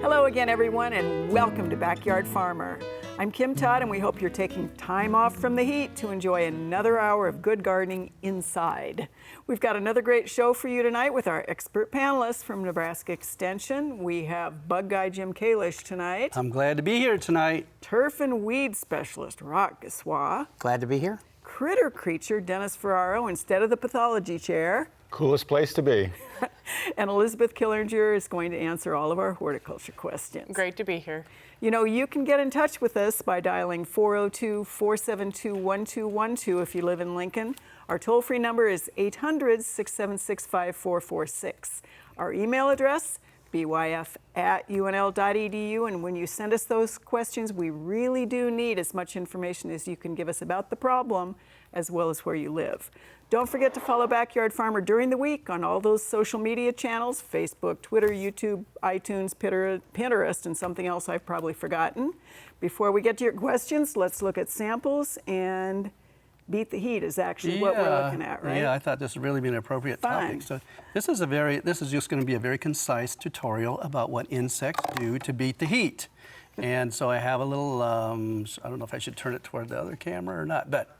Hello again, everyone, and welcome to Backyard Farmer. I'm Kim Todd, and we hope you're taking time off from the heat to enjoy another hour of good gardening inside. We've got another great show for you tonight with our expert panelists from Nebraska Extension. We have bug guy Jim Kalish tonight. I'm glad to be here tonight. Turf and weed specialist Rock Gaswa. Glad to be here. Critter creature Dennis Ferraro instead of the pathology chair. Coolest place to be. And Elizabeth Killinger is going to answer all of our horticulture questions. Great to be here. You know, you can get in touch with us by dialing 402-472-1212 if you live in Lincoln. Our toll-free number is 800-676-5446. Our email address, byf@unl.edu. And when you send us those questions, we really do need as much information as you can give us about the problem as well as where you live. Don't forget to follow Backyard Farmer during the week on all those social media channels, Facebook, Twitter, YouTube, iTunes, Pinterest, and something else I've probably forgotten. Before we get to your questions, let's look at samples, and beat the heat is actually what we're looking at, right? Yeah, I thought this would really be an appropriate topic. So this is just going to be a very concise tutorial about what insects do to beat the heat. And so I have a little, I don't know if I should turn it toward the other camera or not, but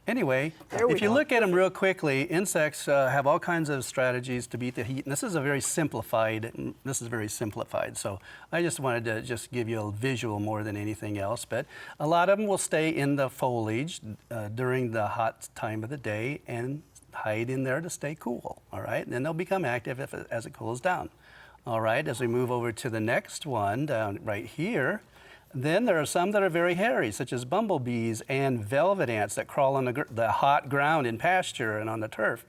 anyway, if you look at them real quickly, insects have all kinds of strategies to beat the heat, and this is very simplified. So I just wanted to just give you a visual more than anything else. But a lot of them will stay in the foliage during the hot time of the day and hide in there to stay cool. All right, and then they'll become active as it cools down. All right, as we move over to the next one down right here. Then there are some that are very hairy, such as bumblebees and velvet ants that crawl on the hot ground in pasture and on the turf.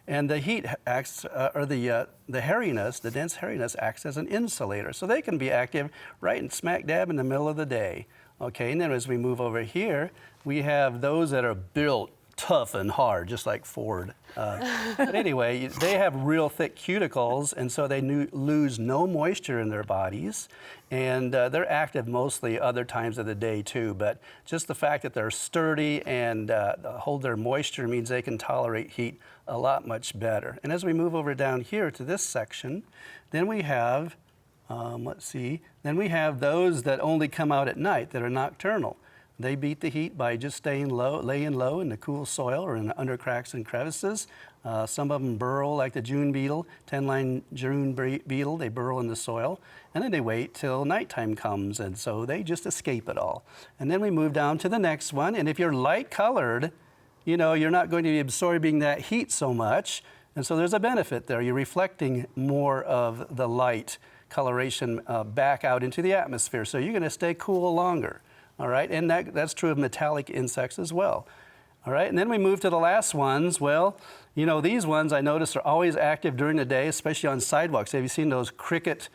And the heat acts, the hairiness, the dense hairiness acts as an insulator. So they can be active right in smack dab in the middle of the day. Okay, and then as we move over here, we have those that are built tough and hard, just like Ford. But anyway, they have real thick cuticles, and so they lose no moisture in their bodies. And they're active mostly other times of the day too, but just the fact that they're sturdy and hold their moisture means they can tolerate heat a lot much better. And as we move over down here to this section, then we have, then we have those that only come out at night, that are nocturnal. They beat the heat by just laying low in the cool soil or in the under cracks and crevices. Some of them burrow like the June beetle, 10-line June beetle. They burrow in the soil, and then they wait till nighttime comes, and so they just escape it all. And then we move down to the next one, and if you're light colored, you know, you're not going to be absorbing that heat so much, and so there's a benefit there. You're reflecting more of the light coloration back out into the atmosphere, so you're going to stay cool longer. All right, and that's true of metallic insects as well. All right, and then we move to the last ones. Well, you know, these ones I notice are always active during the day, especially on sidewalks. Have you seen those cricket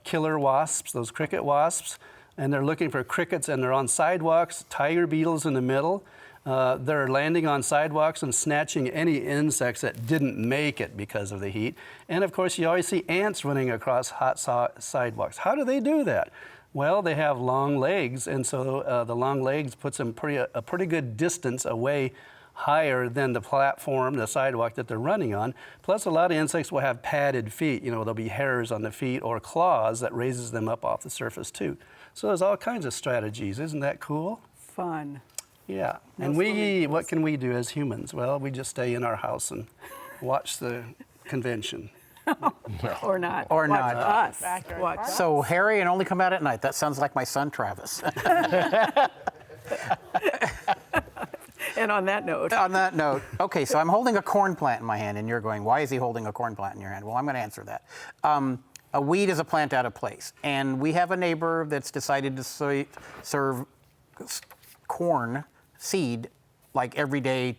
killer wasps, those cricket wasps? And they're looking for crickets, and they're on sidewalks, tiger beetles in the middle. They're landing on sidewalks and snatching any insects that didn't make it because of the heat. And of course, you always see ants running across hot sidewalks. How do they do that? Well, they have long legs, and so the long legs puts them a pretty good distance away, higher than the platform, the sidewalk that they're running on. Plus, a lot of insects will have padded feet. You know, there'll be hairs on the feet or claws that raises them up off the surface too. So there's all kinds of strategies. Isn't that cool? Fun. Yeah. And what can we do as humans? Well, we just stay in our house and watch the convention. Or not. Or Watch not. us. Watch us. So hairy and only come out at night. That sounds like my son, Travis. And on that note. Okay, so I'm holding a corn plant in my hand, and you're going, why is he holding a corn plant in your hand? Well, I'm going to answer that. A weed is a plant out of place, and we have a neighbor that's decided to serve corn seed like every day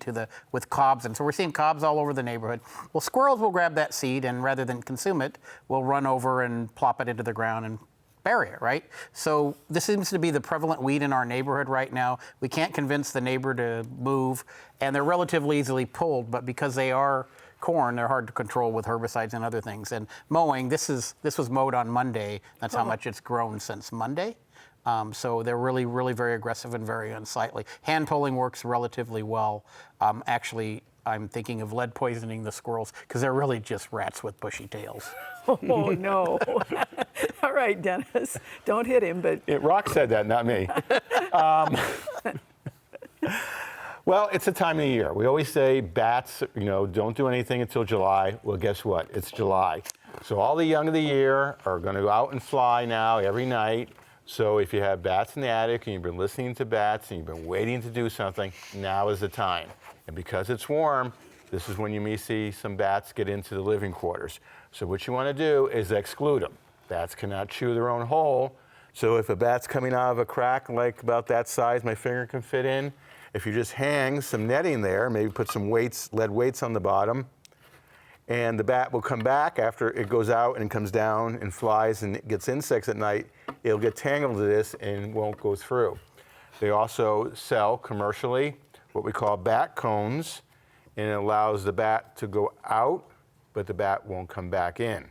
with cobs, and so we're seeing cobs all over the neighborhood. Well, squirrels will grab that seed, and rather than consume it, will run over and plop it into the ground and bury it, right? So this seems to be the prevalent weed in our neighborhood right now. We can't convince the neighbor to move, and they're relatively easily pulled, but because they are corn, they're hard to control with herbicides and other things. And mowing, this was mowed on Monday. That's how much it's grown since Monday. So they're really very aggressive and very unsightly. Hand pulling works relatively well. Actually, I'm thinking of lead poisoning the squirrels because they're really just rats with bushy tails. Oh, no. All right, Dennis, don't hit him, but Rock said that, not me. Well, it's a time of the year. We always say bats, don't do anything until July. Well, guess what? It's July. So all the young of the year are going to go out and fly now every night. So if you have bats in the attic and you've been listening to bats and you've been waiting to do something, now is the time. And because it's warm, this is when you may see some bats get into the living quarters. So what you want to do is exclude them. Bats cannot chew their own hole. So if a bat's coming out of a crack like about that size my finger can fit in, if you just hang some netting there, maybe put some weights, lead weights on the bottom, and the bat will come back after it goes out and comes down and flies and it gets insects at night, it'll get tangled to this and won't go through. They also sell commercially what we call bat cones, and it allows the bat to go out, but the bat won't come back in.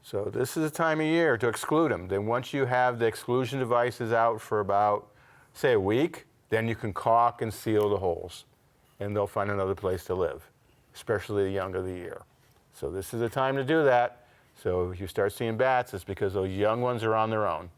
So this is a time of year to exclude them. Then once you have the exclusion devices out for about, say, a week, then you can caulk and seal the holes, and they'll find another place to live, especially the young of the year. So this is the time to do that. So if you start seeing bats, it's because those young ones are on their own.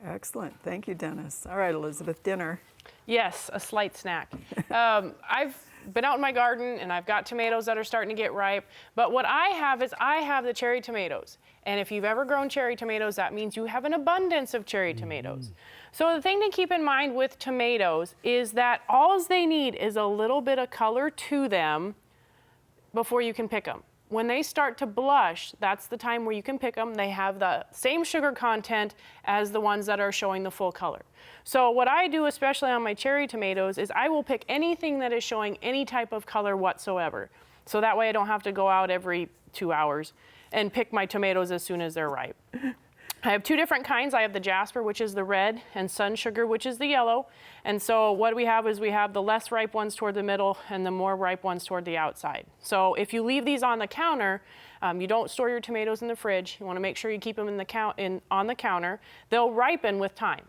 excellent. Thank you, Dennis. All right, Elizabeth, dinner. Yes, a slight snack. I've been out in my garden and I've got tomatoes that are starting to get ripe. But what I have is I have the cherry tomatoes. And if you've ever grown cherry tomatoes, that means you have an abundance of cherry tomatoes. So the thing to keep in mind with tomatoes is that all they need is a little bit of color to them before you can pick them. When they start to blush, that's the time where you can pick them. They have the same sugar content as the ones that are showing the full color. So what I do, especially on my cherry tomatoes, is I will pick anything that is showing any type of color whatsoever. So that way I don't have to go out every 2 hours and pick my tomatoes as soon as they're ripe. I have two different kinds. I have the Jasper, which is the red, and Sun Sugar, which is the yellow. And so what we have is we have the less ripe ones toward the middle and the more ripe ones toward the outside. So if you leave these on the counter, you don't store your tomatoes in the fridge. You want to make sure you keep them on the counter. They'll ripen with time.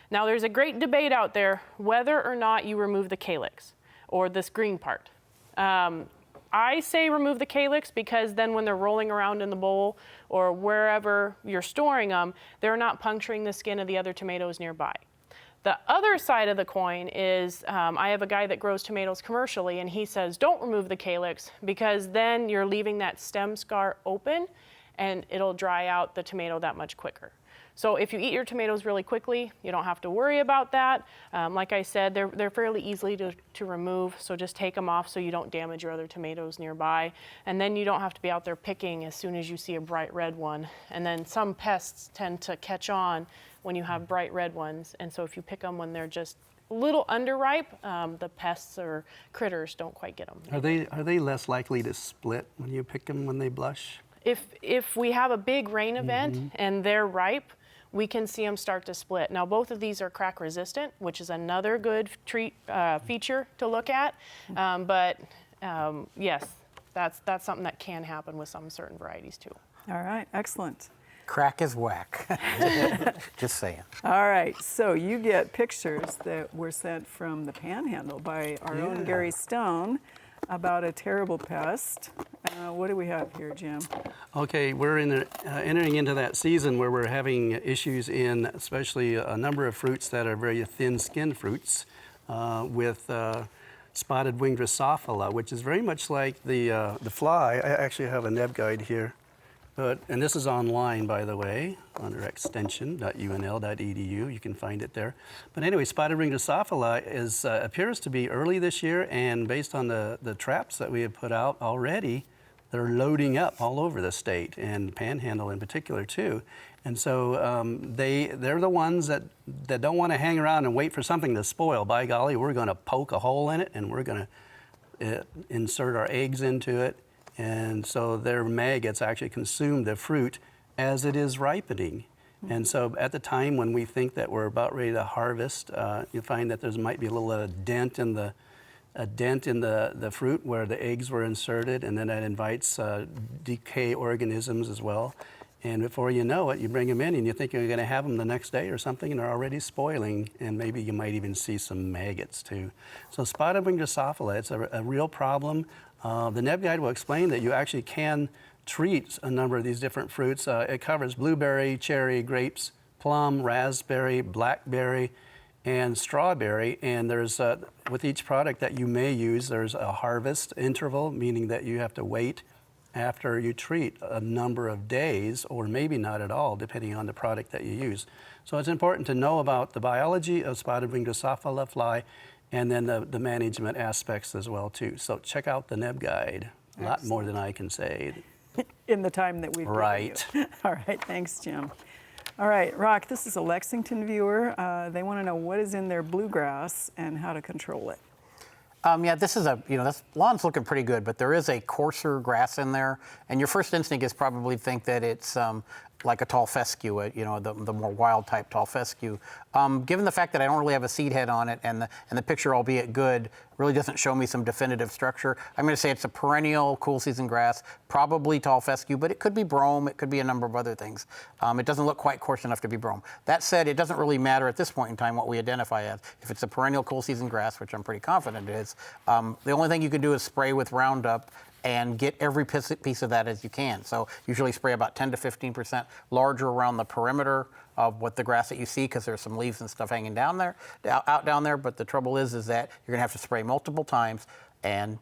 Now there's a great debate out there whether or not you remove the calyx or this green part. I say remove the calyx because then when they're rolling around in the bowl or wherever you're storing them, they're not puncturing the skin of the other tomatoes nearby. The other side of the coin is I have a guy that grows tomatoes commercially, and he says don't remove the calyx because then you're leaving that stem scar open and it'll dry out the tomato that much quicker. So if you eat your tomatoes really quickly, you don't have to worry about that. Like I said, they're fairly easily to remove, so just take them off so you don't damage your other tomatoes nearby. And then you don't have to be out there picking as soon as you see a bright red one. And then some pests tend to catch on when you have bright red ones. And so if you pick them when they're just a little underripe, the pests or critters don't quite get them. Are they less likely to split when you pick them when they blush? If we have a big rain event and they're ripe, we can see them start to split. Now, both of these are crack resistant, which is another good feature to look at. Yes, that's something that can happen with some certain varieties too. All right, excellent. Crack is whack. Just saying. All right, so you get pictures that were sent from the Panhandle by our own Gary Stone about a terrible pest. What do we have here, Jim? Okay, we're entering into that season where we're having issues in especially a number of fruits that are very thin-skinned fruits with spotted winged Drosophila, which is very much like the fly. I actually have a neb guide here. And this is online, by the way, under extension.unl.edu. You can find it there. But anyway, spotted ring Drosophila appears to be early this year, and based on the traps that we have put out already, they're loading up all over the state, and Panhandle in particular too. And so they're the ones that don't want to hang around and wait for something to spoil. By golly, we're going to poke a hole in it, and we're going to insert our eggs into it. And so their maggots actually consume the fruit as it is ripening. And so at the time when we think that we're about ready to harvest, you find that there might be a little dent in the fruit where the eggs were inserted, and then that invites decay organisms as well. And before you know it, you bring them in and you think you're going to have them the next day or something, and they're already spoiling, and maybe you might even see some maggots too. So spotted wing Drosophila, it's a real problem. The Neb Guide will explain that you actually can treat a number of these different fruits. It covers blueberry, cherry, grapes, plum, raspberry, blackberry, and strawberry. And there's, with each product that you may use, there's a harvest interval, meaning that you have to wait after you treat a number of days, or maybe not at all, depending on the product that you use. So it's important to know about the biology of spotted wing Drosophila fly, and then the management aspects as well too. So check out the Neb Guide. A lot more than I can say. In the time that we've given Right. you. All right, thanks, Jim. All right, Rock, this is a Lexington viewer. They want to know what is in their bluegrass and how to control it. Yeah, this is this lawn's looking pretty good, but there is a coarser grass in there, and your first instinct is probably think that it's like a tall fescue, the more wild type tall fescue. Given the fact that I don't really have a seed head on it, and the picture, albeit good, really doesn't show me some definitive structure, I'm going to say it's a perennial cool season grass, probably tall fescue, but it could be brome, it could be a number of other things. It doesn't look quite coarse enough to be brome. That said, it doesn't really matter at this point in time what we identify as. If it's a perennial cool season grass, which I'm pretty confident it is, the only thing you can do is spray with Roundup and get every piece of that as you can. So usually spray about 10 to 15% larger around the perimeter of what the grass that you see, because there's some leaves and stuff hanging down there, out down there. But the trouble is that you're gonna have to spray multiple times, and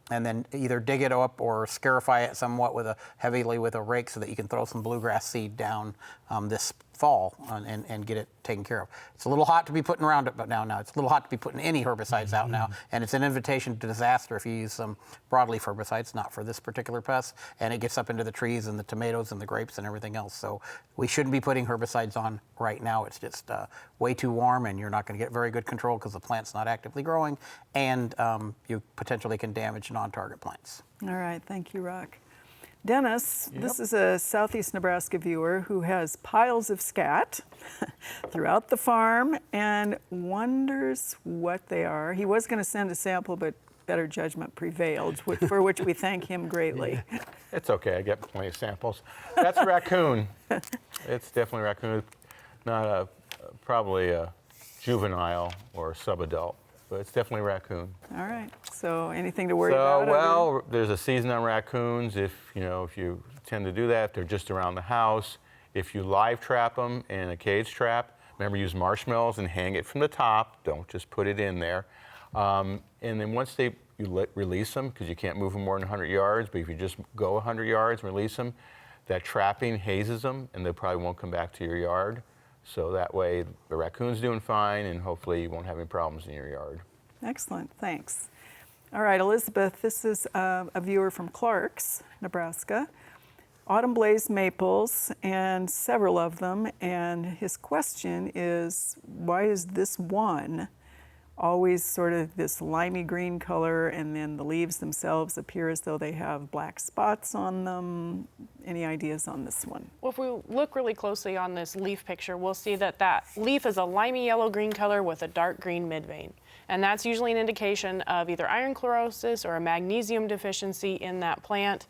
then either dig it up or scarify it somewhat heavily with a rake so that you can throw some bluegrass seed down this fall and get it taken care of. It's a little hot to be putting Roundup down now. It's a little hot to be putting any herbicides out now, and it's an invitation to disaster if you use some broadleaf herbicides, not for this particular pest, and it gets up into the trees and the tomatoes and the grapes and everything else. So we shouldn't be putting herbicides on right now. It's just way too warm, and you're not going to get very good control because the plant's not actively growing, and you potentially can damage non-target plants. All right, thank you, Rock. Dennis, this is a Southeast Nebraska viewer who has piles of scat throughout the farm and wonders what they are. He was going to send a sample, but better judgment prevailed, for which we thank him greatly. It's okay, I get plenty of samples. That's a raccoon. It's definitely a raccoon. Not probably a juvenile or subadult, but it's definitely a raccoon. All right, so anything to worry about? Well, there's a season on raccoons. If you tend to do that, they're just around the house. If you live trap them in a cage trap, remember, use marshmallows and hang it from the top. Don't just put it in there. And then once release them, because you can't move them more than 100 yards, but if you just go 100 yards and release them, that trapping hazes them, and they probably won't come back to your yard. So that way, the raccoon's doing fine, and hopefully you won't have any problems in your yard. Excellent, thanks. All right, Elizabeth, this is a viewer from Clarks, Nebraska. Autumn blaze maples, and several of them, and his question is, why is this one always sort of this limey green color, and then the leaves themselves appear as though they have black spots on them? Any ideas on this one? Well, if we look really closely on this leaf picture, we'll see that that leaf is a limey yellow-green color with a dark green midvein. And that's usually an indication of either iron chlorosis or a magnesium deficiency in that plant.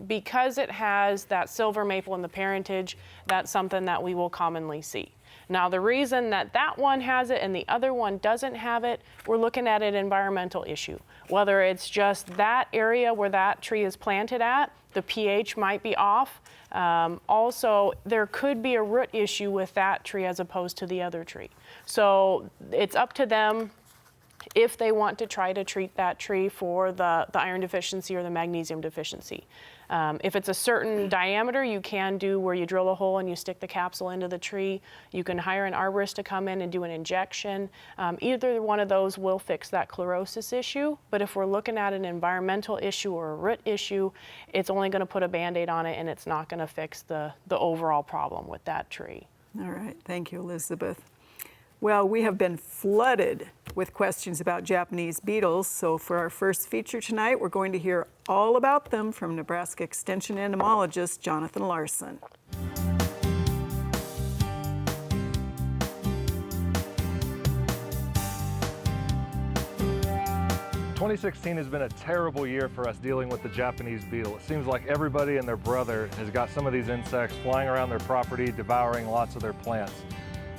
Because it has that silver maple in the parentage, that's something that we will commonly see. Now, the reason that that one has it and the other one doesn't have it, we're looking at an environmental issue. Whether it's just that area where that tree is planted at, the pH might be off. Also, there could be a root issue with that tree as opposed to the other tree. So it's up to them if they want to try to treat that tree for the iron deficiency or the magnesium deficiency. If it's a certain diameter, you can do where you drill a hole and you stick the capsule into the tree. You can hire an arborist to come in and do an injection. Either one of those will fix that chlorosis issue, but if we're looking at an environmental issue or a root issue, it's only going to put a Band-Aid on it, and it's not going to fix the overall problem with that tree. All right, thank you, Elizabeth. Well, we have been flooded with questions about Japanese beetles, so for our first feature tonight, we're going to hear all about them from Nebraska Extension entomologist Jonathan Larson. 2016 has been a terrible year for us dealing with the Japanese beetle. It seems like everybody and their brother has got some of these insects flying around their property, devouring lots of their plants.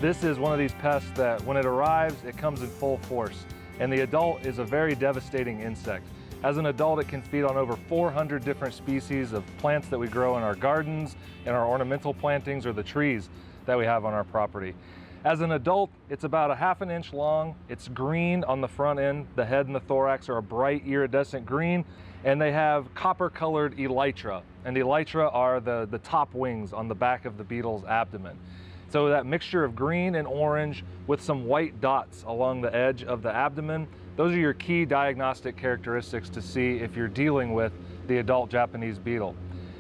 This is one of these pests that when it arrives, it comes in full force. And the adult is a very devastating insect. As an adult, it can feed on over 400 different species of plants that we grow in our gardens, in our ornamental plantings, or the trees that we have on our property. As an adult, it's about a ½ inch long. It's green on the front end. The head and the thorax are a bright iridescent green, and they have copper-colored elytra. And the elytra are the top wings on the back of the beetle's abdomen. So that mixture of green and orange with some white dots along the edge of the abdomen, those are your key diagnostic characteristics to see if you're dealing with the adult Japanese beetle.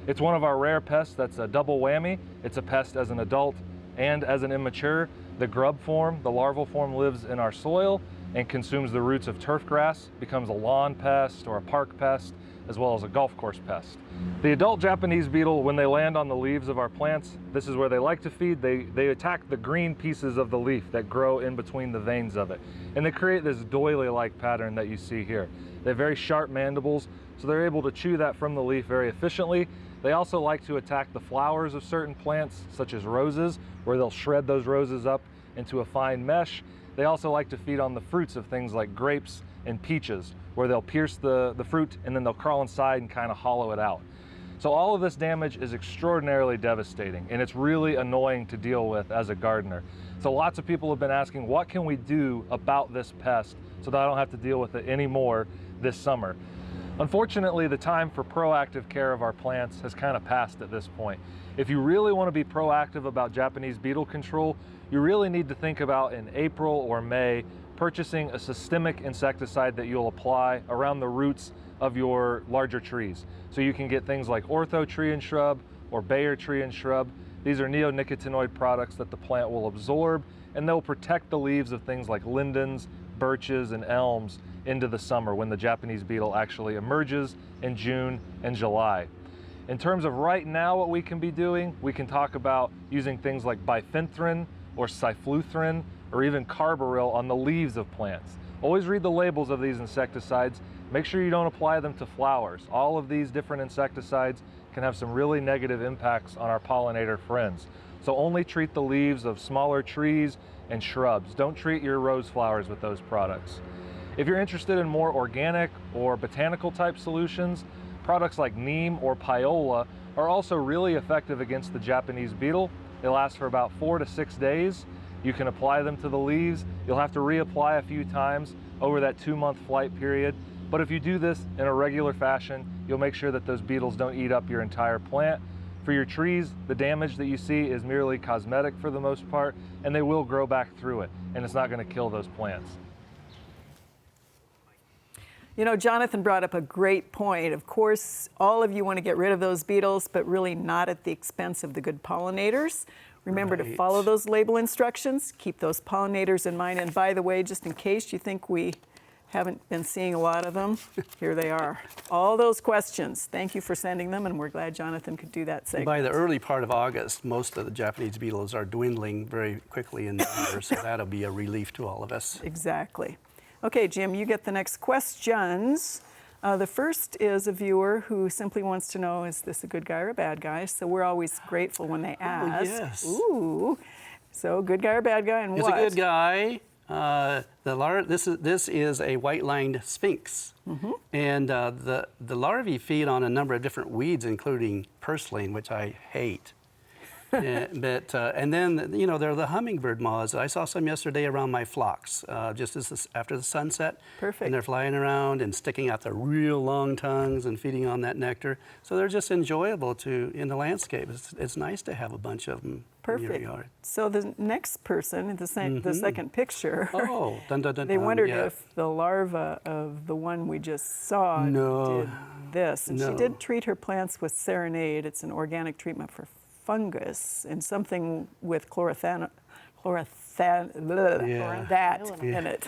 It's one of our rare pests that's a double whammy. It's a pest as an adult and as an immature. The grub form, the larval form, lives in our soil and consumes the roots of turf grass, becomes a lawn pest or a park pest, as well as a golf course pest. The adult Japanese beetle, when they land on the leaves of our plants, this is where they like to feed. They attack the green pieces of the leaf that grow in between the veins of it. And they create this doily-like pattern that you see here. They have very sharp mandibles, so they're able to chew that from the leaf very efficiently. They also like to attack the flowers of certain plants, such as roses, where they'll shred those roses up into a fine mesh. They also like to feed on the fruits of things like grapes and peaches, where they'll pierce the fruit and then they'll crawl inside and kind of hollow it out. So all of this damage is extraordinarily devastating, and it's really annoying to deal with as a gardener. So lots of people have been asking, what can we do about this pest so that I don't have to deal with it anymore this summer? Unfortunately, the time for proactive care of our plants has kind of passed at this point. If you really want to be proactive about Japanese beetle control, you really need to think about in April or May purchasing a systemic insecticide that you'll apply around the roots of your larger trees. So you can get things like Ortho tree and shrub or Bayer tree and shrub. These are neonicotinoid products that the plant will absorb, and they'll protect the leaves of things like lindens, birches, and elms into the summer when the Japanese beetle actually emerges in June and July. In terms of right now what we can be doing, we can talk about using things like bifenthrin or cyfluthrin or even carbaryl on the leaves of plants. Always read the labels of these insecticides. Make sure you don't apply them to flowers. All of these different insecticides can have some really negative impacts on our pollinator friends. So only treat the leaves of smaller trees and shrubs. Don't treat your rose flowers with those products. If you're interested in more organic or botanical type solutions, products like neem or piola are also really effective against the Japanese beetle. They last for about 4 to 6 days. You can apply them to the leaves. You'll have to reapply a few times over that 2-month flight period. But if you do this in a regular fashion, you'll make sure that those beetles don't eat up your entire plant. For your trees, the damage that you see is merely cosmetic for the most part, and they will grow back through it, and it's not going to kill those plants. You know, Jonathan brought up a great point. Of course, all of you want to get rid of those beetles, but really not at the expense of the good pollinators. Remember to follow those label instructions, keep those pollinators in mind. And by the way, just in case you think we haven't been seeing a lot of them, here they are. All those questions. Thank you for sending them, and we're glad Jonathan could do that segment. By the early part of August, most of the Japanese beetles are dwindling very quickly in number, so that'll be a relief to all of us. Exactly. Okay, Jim, you get the next questions. The first is a viewer who simply wants to know, is this a good guy or a bad guy? So we're always grateful when they ask. Yes. Ooh. So good guy or bad guy, and It's what? a good guy. This is a white-lined sphinx. And the larvae feed on a number of different weeds, including purslane, which I hate. And then, you know, there are the hummingbird moths. I saw some yesterday around my phlox, just after the sunset. Perfect. And they're flying around and sticking out their real long tongues and feeding on that nectar. So they're just enjoyable in the landscape. It's nice to have a bunch of them in your Perfect. yard. So the next person, the second picture, Oh, dun, dun, dun, they dun, wondered yeah. if the larva of the one we just saw did this. And she No. did treat her plants with Serenade. It's an organic treatment for fungus and something with that in it.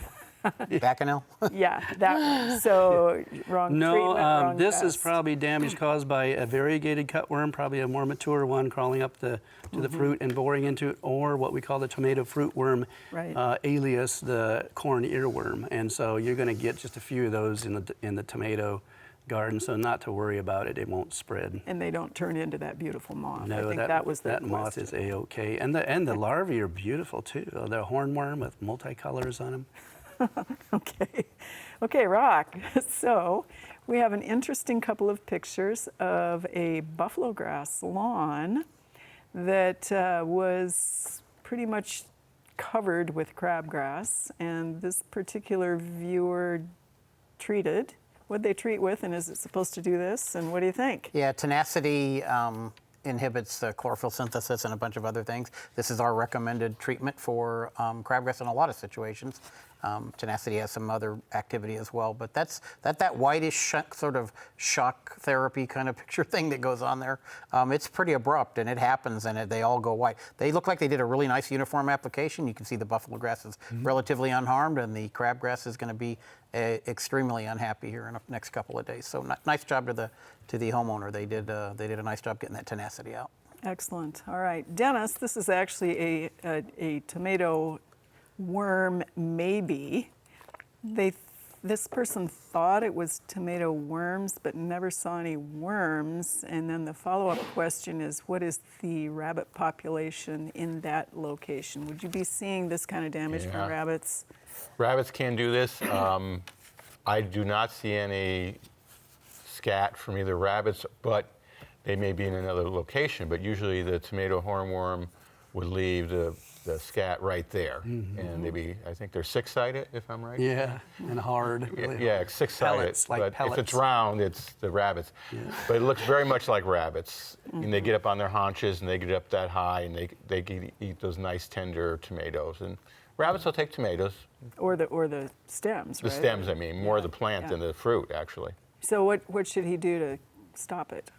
Bacchanal? Yeah, that. So wrong No, treatment, wrong this is dose. probably damage caused by a variegated cutworm, probably a more mature one crawling up to the fruit and boring into it, or what we call the tomato fruit worm, Right. alias the corn earworm. And so you're going to get just a few of those in the tomato garden, so not to worry about it. It won't spread. And they don't turn into that beautiful moth. I No, think that was the that moth question. is a-okay. And the larvae are beautiful too. The hornworm with multicolors on them. Okay, Rock. So we have an interesting couple of pictures of a buffalo grass lawn that was pretty much covered with crabgrass, and this particular viewer treated. What'd they treat with, and is it supposed to do this? And what do you think? Yeah, tenacity inhibits chlorophyll synthesis and a bunch of other things. This is our recommended treatment for crabgrass in a lot of situations. Tenacity has some other activity as well, but that whitish sort of shock therapy kind of picture thing that goes on there. It's pretty abrupt, and it happens, and they all go white. They look like they did a really nice uniform application. You can see the buffalo grass is relatively unharmed, and the crabgrass is going to be extremely unhappy here in the next couple of days. So nice job to the homeowner. They did a nice job getting that tenacity out. Excellent. All right, Dennis, this is actually a tomato worm, maybe. This person thought it was tomato worms, but never saw any worms. And then the follow-up question is, what is the rabbit population in that location? Would you be seeing this kind of damage from Yeah. rabbits? Rabbits can do this. I do not see any scat from either rabbits, but they may be in another location. But usually the tomato hornworm would leave the scat right there. And I think they're six-sided, if I'm right. Yeah, and hard. Yeah, six-sided. Pellets, like but pellets. if it's round, it's the rabbits. But it looks very much like rabbits. And they get up on their haunches, and they get up that high, and they can eat those nice, tender tomatoes. And rabbits will take tomatoes. Or the stems, The right? stems, I mean, more the plant yeah. than the fruit, actually. So what should he do to stop it?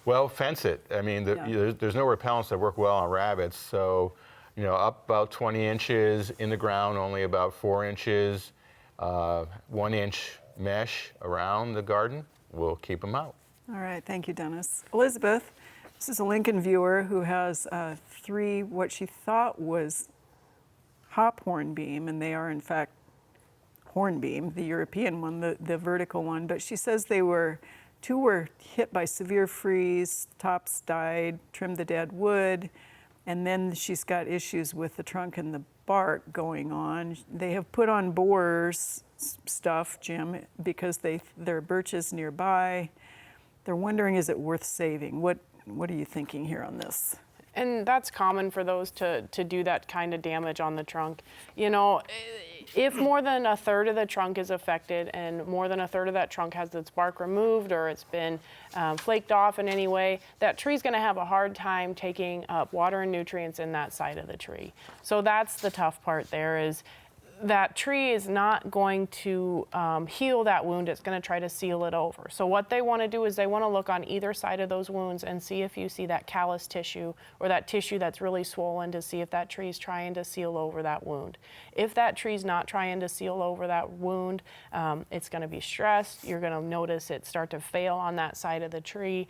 Well, fence it. I mean, Yeah. there's no repellents that work well on rabbits. So, up about 20 inches, in the ground only about 4 inches, 1 inch mesh around the garden will keep them out. All right, thank you, Dennis. Elizabeth, this is a Lincoln viewer who has 3 what she thought was hop hornbeam, and they are in fact hornbeam, the European one, the vertical one. But she says 2 were hit by severe freeze, tops died, trimmed the dead wood, and then she's got issues with the trunk and the bark going on. They have put on borers stuff, Jim, because there are birches nearby. They're wondering, is it worth saving? What are you thinking here on this? And that's common for those to do that kind of damage on the trunk. If more than a third of the trunk is affected and more than a third of that trunk has its bark removed or it's been flaked off in any way, that tree's going to have a hard time taking up water and nutrients in that side of the tree. So that's the tough part there is that tree is not going to heal that wound. It's going to try to seal it over. So what they want to do is they want to look on either side of those wounds and see if you see that callus tissue or that tissue that's really swollen to see if that tree is trying to seal over that wound. If that tree's not trying to seal over that wound, it's going to be stressed. You're going to notice it start to fail on that side of the tree.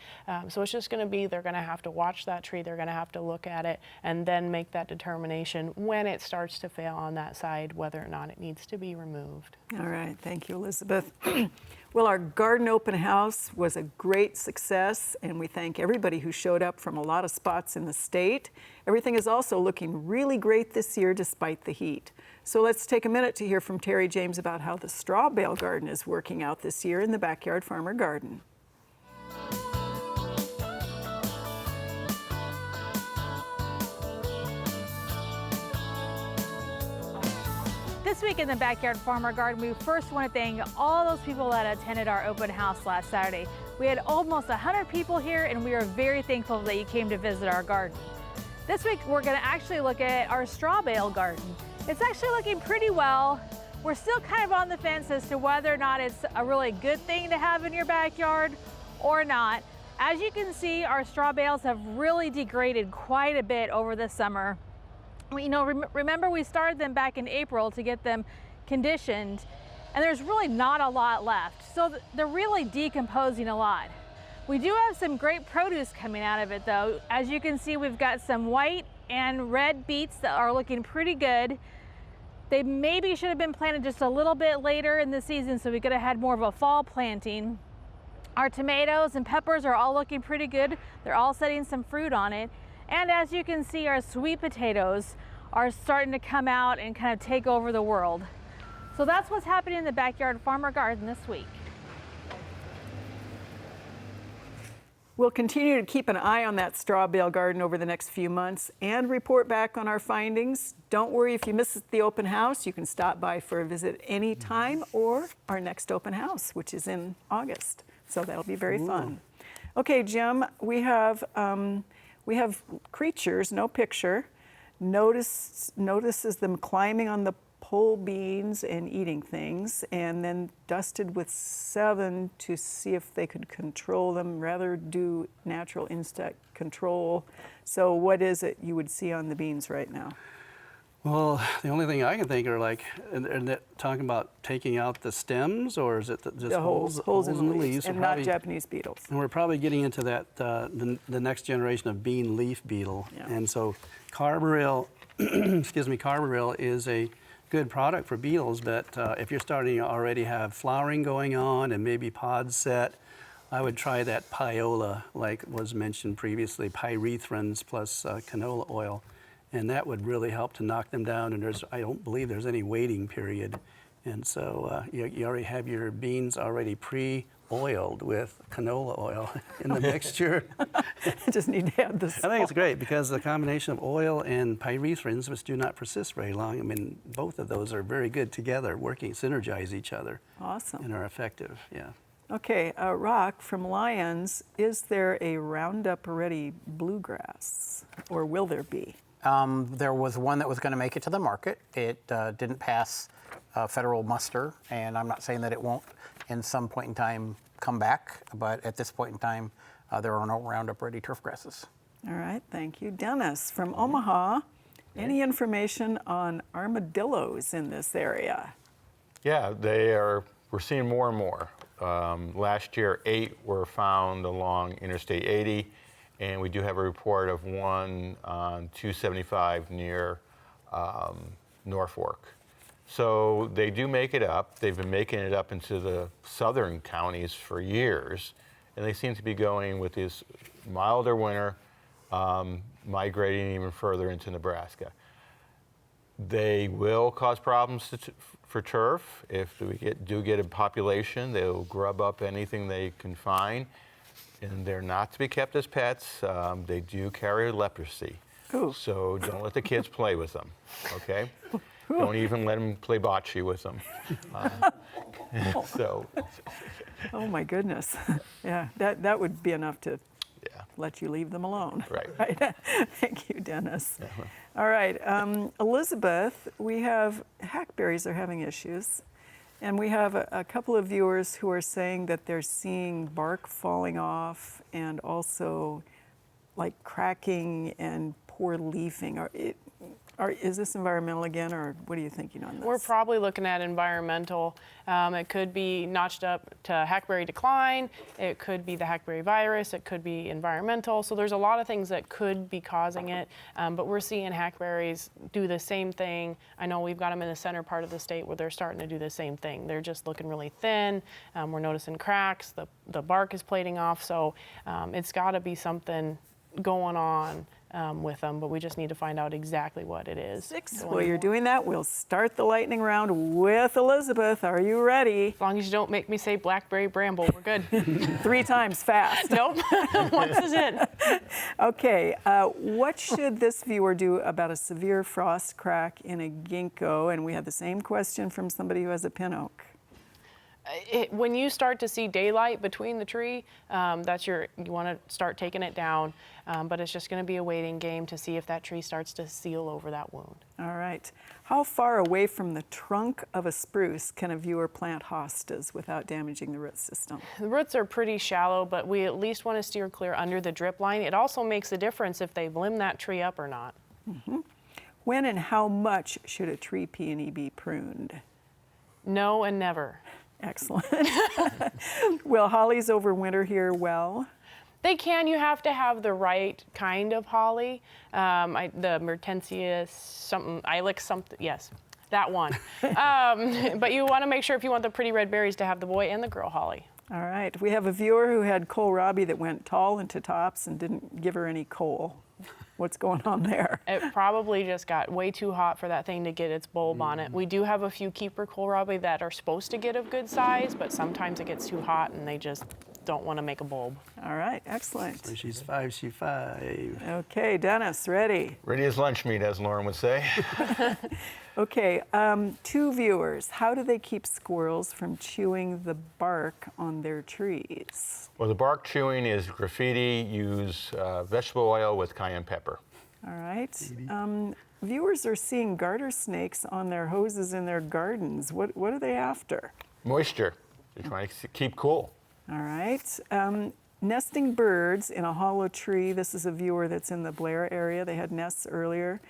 So it's just going to be, they're going to have to watch that tree. They're going to have to look at it and then make that determination when it starts to fail on that side, whether or not it needs to be removed. All right, thank you, Elizabeth. Well, our garden open house was a great success, and we thank everybody who showed up from a lot of spots in the state. Everything is also looking really great this year despite the heat. So let's take a minute to hear from Terry James about how the straw bale garden is working out this year in the Backyard Farmer Garden. This week in the Backyard Farmer Garden, we first want to thank all those people that attended our open house last Saturday. We had almost 100 people here, and we are very thankful that you came to visit our garden. This week, we're going to actually look at our straw bale garden. It's actually looking pretty well. We're still kind of on the fence as to whether or not it's a really good thing to have in your backyard or not. As you can see, our straw bales have really degraded quite a bit over the summer. Remember we started them back in April to get them conditioned, and there's really not a lot left. So they're really decomposing a lot. We do have some great produce coming out of it though. As you can see, we've got some white and red beets that are looking pretty good. They maybe should have been planted just a little bit later in the season, so we could have had more of a fall planting. Our tomatoes and peppers are all looking pretty good. They're all setting some fruit on it. And as you can see, our sweet potatoes are starting to come out and kind of take over the world. So that's what's happening in the Backyard Farmer Garden this week. We'll continue to keep an eye on that straw bale garden over the next few months and report back on our findings. Don't worry if you miss the open house, you can stop by for a visit anytime or our next open house, which is in August. So that'll be very fun. Okay, Jim, we have creatures, no picture, notices them climbing on the pole beans and eating things, and then dusted with 7 to see if they could control them, rather do natural insect control. So what is it you would see on the beans right now? Well, the only thing I can think are like, and talking about taking out the stems, or is it just The holes in the leaves, and not Japanese beetles. And we're probably getting into that the next generation of bean leaf beetle. Yeah. And so carbaryl, carbaryl is a good product for beetles, but if you're starting to already have flowering going on and maybe pods set, I would try that Piola, like was mentioned previously, pyrethrins plus canola oil, and that would really help to knock them down. And I don't believe there's any waiting period. And so you already have your beans already pre-oiled with canola oil in the mixture. Just need to add this. I think it's great because the combination of oil and pyrethrins, which do not persist very long, I mean, both of those are very good together, synergize each other. Awesome. And are effective, yeah. Okay, Rock from Lions, is there a Roundup Ready bluegrass, or will there be? There was one that was going to make it to the market. It didn't pass federal muster, and I'm not saying that it won't in some point in time come back, but at this point in time, there are no Roundup Ready turf grasses. All right, thank you. Dennis from Omaha, any information on armadillos in this area? Yeah, we're seeing more and more. Last year, 8 were found along Interstate 80, and we do have a report of one on 275 near Norfolk. So they do make it up. They've been making it up into the southern counties for years, and they seem to be going with this milder winter, migrating even further into Nebraska. They will cause problems for turf. If we do get a population, they'll grub up anything they can find, and they're not to be kept as pets. They do carry leprosy. Ooh. So don't let the kids play with them, okay? Don't even let them play bocce with them. Oh my goodness. Yeah, that would be enough to let you leave them alone. Right. Thank you, Dennis. All right, Elizabeth, we have hackberries are having issues. And we have a couple of viewers who are saying that they're seeing bark falling off and also like cracking and poor leafing. Is this environmental again, or what are you thinking on this? We're probably looking at environmental. It could be notched up to hackberry decline. It could be the hackberry virus. It could be environmental. So there's a lot of things that could be causing it. But we're seeing hackberries do the same thing. I know we've got them in the center part of the state where they're starting to do the same thing. They're just looking really thin. We're noticing cracks. The bark is plating off. So it's got to be something going on with them, but we just need to find out exactly what it is. While you're doing that, we'll start the lightning round with Elizabeth. Are you ready? As long as you don't make me say blackberry bramble, we're good. 3 times fast. Nope, once is in. Okay, what should this viewer do about a severe frost crack in a ginkgo? And we have the same question from somebody who has a pin oak. When you start to see daylight between the tree, you want to start taking it down, but it's just going to be a waiting game to see if that tree starts to seal over that wound. All right. How far away from the trunk of a spruce can a viewer plant hostas without damaging the root system? The roots are pretty shallow, but we at least want to steer clear under the drip line. It also makes a difference if they've limbed that tree up or not. Mm-hmm. When and how much should a tree peony be pruned? No and never. Excellent. Will hollies overwinter here well? They can. You have to have the right kind of holly. The Mertensia something, Ilex something, yes, that one. But you want to make sure if you want the pretty red berries to have the boy and the girl holly. All right. We have a viewer who had kohlrabi that went tall into tops and didn't give her any coal. What's going on there? It probably just got way too hot for that thing to get its bulb on it. We do have a few keeper kohlrabi that are supposed to get a good size, but sometimes it gets too hot and they just don't want to make a bulb. All right. Excellent. So she's 5, she's 5. Okay, Dennis, ready? Ready as lunch meat, as Lauren would say. Okay, 2 viewers. How do they keep squirrels from chewing the bark on their trees? Well, the bark chewing is graffiti. Use vegetable oil with cayenne pepper. All right. Viewers are seeing garter snakes on their hoses in their gardens. What are they after? Moisture. They're trying to keep cool. All right. Nesting birds in a hollow tree. This is a viewer that's in the Blair area. They had nests earlier.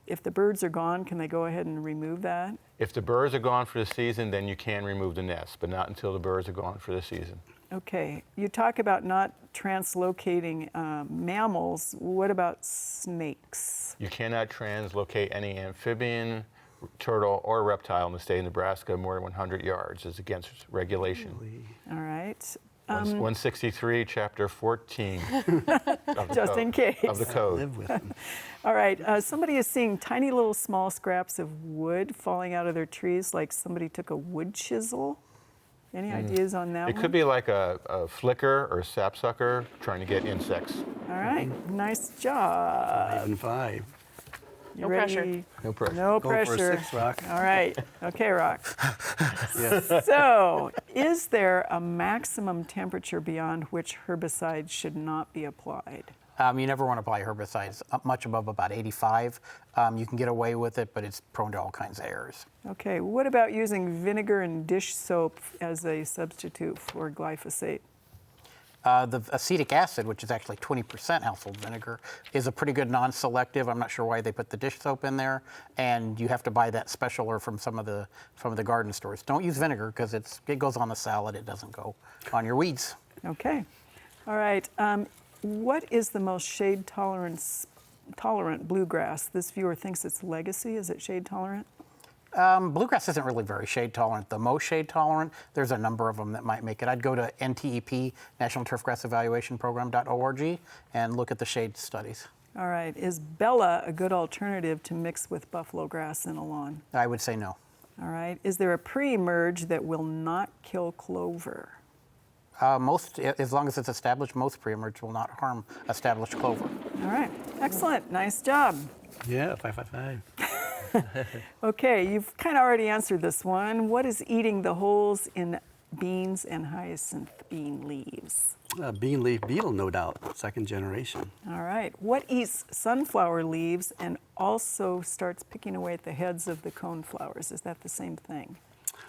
If the birds are gone, can they go ahead and remove that? If the birds are gone for the season, then you can remove the nest, but not until the birds are gone for the season. Okay. You talk about not translocating mammals. What about snakes? You cannot translocate any amphibian, turtle, or reptile in the state of Nebraska more than 100 yards. It's against regulation. All right. 163, chapter 14. Of the Just code- in case. Of the code. Live with them. All right. Somebody is seeing tiny little small scraps of wood falling out of their trees, like somebody took a wood chisel. Any ideas on that It one? could be like a flicker or sapsucker trying to get insects. All right. Nice job. 5 and 5. You No ready? pressure. No pressure. No Go for a pressure. 6, Rock. All right. Okay, Rock. Yes. So, is there a maximum temperature beyond which herbicides should not be applied? You never want to apply herbicides much above about 85. You can get away with it, but it's prone to all kinds of errors. Okay. What about using vinegar and dish soap as a substitute for glyphosate? The acetic acid, which is actually 20% household vinegar, is a pretty good non-selective. I'm not sure why they put the dish soap in there, and you have to buy that special or from some of the garden stores. Don't use vinegar because it goes on the salad. It doesn't go on your weeds. Okay. All right. What is the most shade tolerant bluegrass? This viewer thinks it's Legacy. Is it shade tolerant? Bluegrass isn't really very shade tolerant. The most shade tolerant, there's a number of them that might make it. I'd go to NTEP, National Turfgrass Evaluation Program.org, and look at the shade studies. All right. Is Bella a good alternative to mix with buffalo grass in a lawn? I would say no. All right. Is there a pre-emerge that will not kill clover? As long as it's established, most pre-emerge will not harm established clover. All right. Excellent. Nice job. Yeah, 5, 5, 5. Okay. You've kind of already answered this one. What is eating the holes in beans and hyacinth bean leaves? Bean leaf beetle, no doubt. 2nd generation. All right. What eats sunflower leaves and also starts picking away at the heads of the coneflowers? Is that the same thing?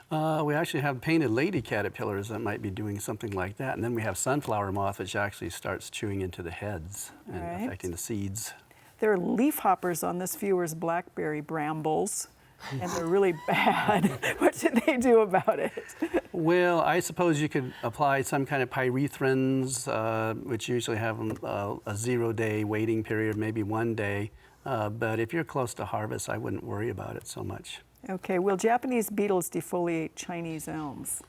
We actually have painted lady caterpillars that might be doing something like that. And then we have sunflower moth, which actually starts chewing into the heads and Right. affecting the seeds. There are leaf hoppers on this viewer's blackberry brambles, and they're really bad. What should they do about it? Well, I suppose you could apply some kind of pyrethrins, which usually have a 0-day waiting period, maybe 1 day. But if you're close to harvest, I wouldn't worry about it so much. Okay, will Japanese beetles defoliate Chinese elms?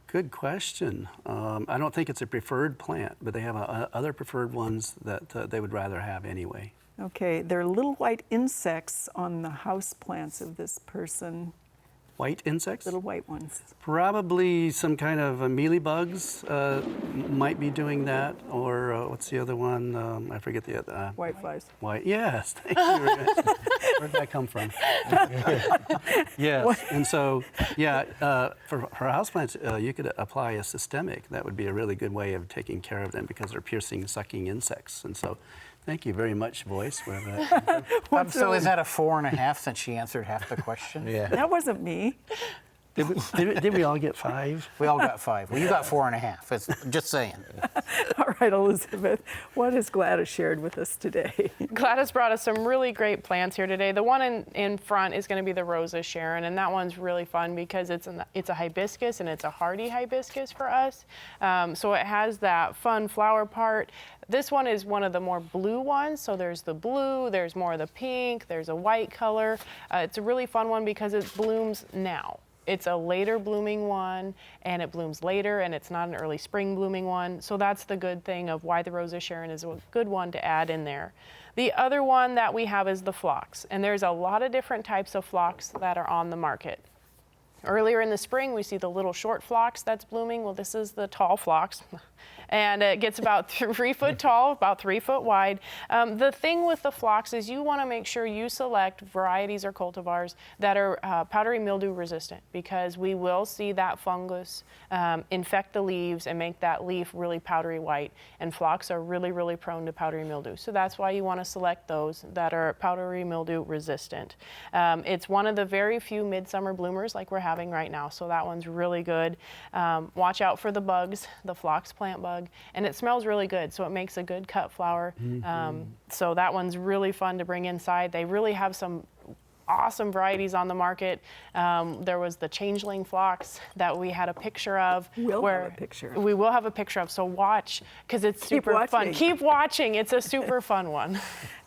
Good question. I don't think it's a preferred plant, but they have other preferred ones that they would rather have anyway. Okay, there are little white insects on the house plants of this person. White insects? Little white ones. Probably some kind of mealybugs might be doing that, or what's the other one? I forget the other. White flies. White. Yes. Thank you. Where'd that come from? Yes. And so, yeah, for houseplants, you could apply a systemic. That would be a really good way of taking care of them because they're piercing, sucking insects. And so, thank you very much, Voice. For that. So is that a 4.5 since she answered half the question? Yeah. That wasn't me. Did we all get 5? We all got 5. Well, you got 4.5. It's just saying. All right, Elizabeth, what has Gladys shared with us today? Gladys brought us some really great plants here today. The one in front is going to be the Rosa Sharon, and that one's really fun because it's a hibiscus, and it's a hardy hibiscus for us. So it has that fun flower part. This one is one of the more blue ones, so there's the blue, there's more of the pink, there's a white color. It's a really fun one because it blooms now. It's a later blooming one, and it blooms later, and it's not an early spring blooming one. So that's the good thing of why the Rosa Sharon is a good one to add in there. The other one that we have is the phlox, and there's a lot of different types of phlox that are on the market. Earlier in the spring, we see the little short phlox that's blooming. Well, this is the tall phlox. And it gets about 3 foot tall, about 3 foot wide. The thing with the phlox is you want to make sure you select varieties or cultivars that are powdery mildew resistant, because we will see that fungus infect the leaves and make that leaf really powdery white. And phlox are really, really prone to powdery mildew. So that's why you want to select those that are powdery mildew resistant. It's one of the very few midsummer bloomers like we're having right now. So that one's really good. Watch out for the bugs, the phlox plant bug. And it smells really good, so it makes a good cut flower. So that one's really fun to bring inside. They really have some awesome varieties on the market. There was the changeling phlox that we had a picture of. We'll have a picture. We will have a picture of, so watch, because it's super fun. Keep watching, it's a super fun one.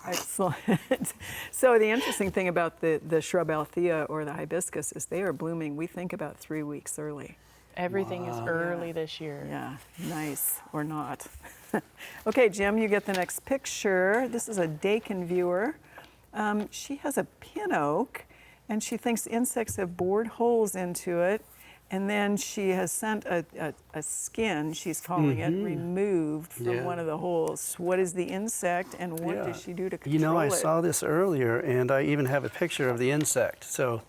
Excellent. So the interesting thing about the shrub Althea or the hibiscus is they are blooming, we think, about 3 weeks early. Everything is early this year. Yeah, nice, or not. Okay, Jim, you get the next picture. This is a Dakin viewer. She has a pin oak, and she thinks insects have bored holes into it. And then she has sent a skin, she's calling it, removed from one of the holes. What is the insect, and what does she do to control it? You know, I saw this earlier, and I even have a picture of the insect. So